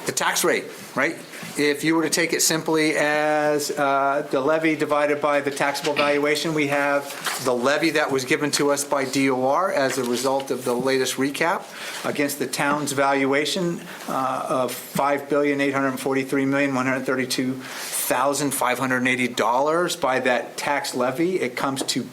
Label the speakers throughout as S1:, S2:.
S1: the tax rate, right? If you were to take it simply as the levy divided by the taxable valuation, we have the levy that was given to us by DOR as a result of the latest recap against the town's valuation of $5,843,132,580. By that tax levy, it comes to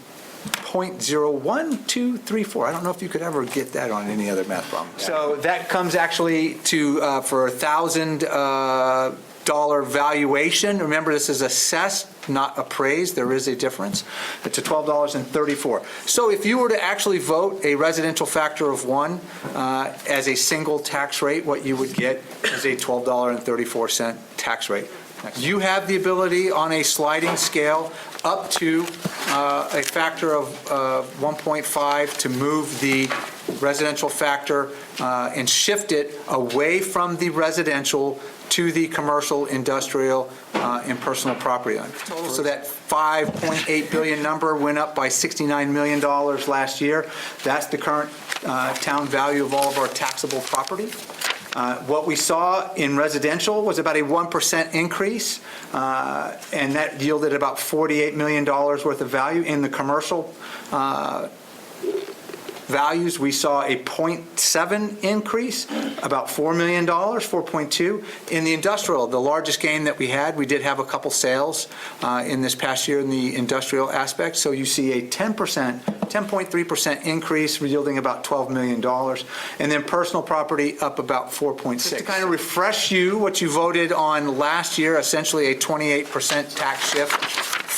S1: 0.01234. I don't know if you could ever get that on any other math problem. So that comes actually to, for $1,000 valuation. Remember, this is assessed, not appraised. There is a difference. It's a $12.34. So if you were to actually vote a residential factor of 1 as a single tax rate, what you would get is a $12.34 tax rate. You have the ability on a sliding scale up to a factor of 1.5 to move the residential factor and shift it away from the residential to the commercial, industrial, and personal property line. So that $5.8 billion number went up by $69 million last year. That's the current town value of all of our taxable property. What we saw in residential was about a 1% increase, and that yielded about $48 million worth of value. In the commercial values, we saw a 0.7 increase, about $4 million, 4.2. In the industrial, the largest gain that we had, we did have a couple sales in this past year in the industrial aspect. So you see a 10.3% increase, yielding about $12 million. And then personal property up about 4.6. Just to kind of refresh you, what you voted on last year, essentially a 28% tax shift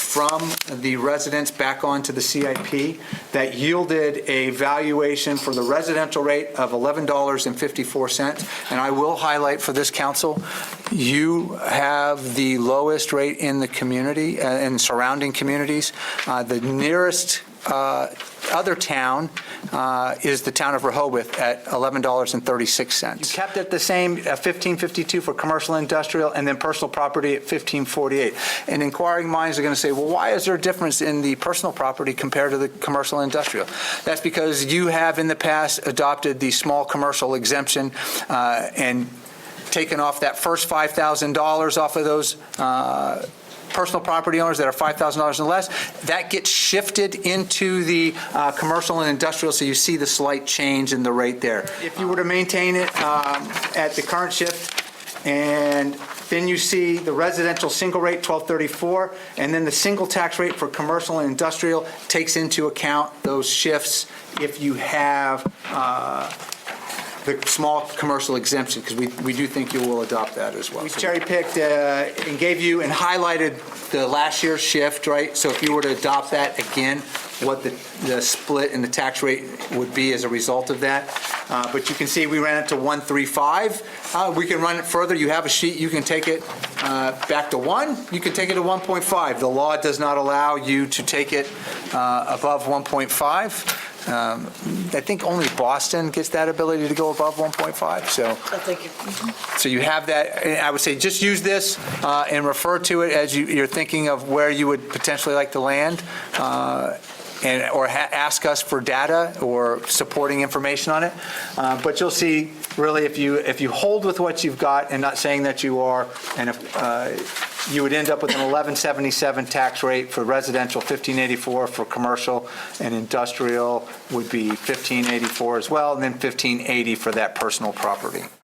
S1: from the residents back onto the CIP, that yielded a valuation for the residential rate of $11.54. And I will highlight for this council, you have the lowest rate in the community and surrounding communities. The nearest other town is the town of Rehoboth at $11.36. You kept it the same at $15.52 for commercial and industrial, and then personal property at $15.48. And inquiring minds are going to say, well, why is there a difference in the personal property compared to the commercial and industrial? That's because you have in the past adopted the small commercial exemption and taken off that first $5,000 off of those personal property owners that are $5,000 and less. That gets shifted into the commercial and industrial, so you see the slight change in the rate there. If you were to maintain it at the current shift, and then you see the residential single rate, $12.34, and then the single tax rate for commercial and industrial takes into account those shifts if you have the small commercial exemption, because we do think you will adopt that as well. We cherry-picked and gave you and highlighted the last year's shift, right? So if you were to adopt that again, what the split in the tax rate would be as a result of that. But you can see we ran it to 135. We can run it further. You have a sheet. You can take it back to 1. You can take it to 1.5. The law does not allow you to take it above 1.5. I think only Boston gets that ability to go above 1.5. So you have that. And I would say just use this and refer to it as you're thinking of where you would potentially like to land, or ask us for data or supporting information on it. But you'll see, really, if you hold with what you've got, and not saying that you are, and if you would end up with an 1177 tax rate for residential, 1584 for commercial, and industrial would be 1584 as well, and then 1580 for that personal property.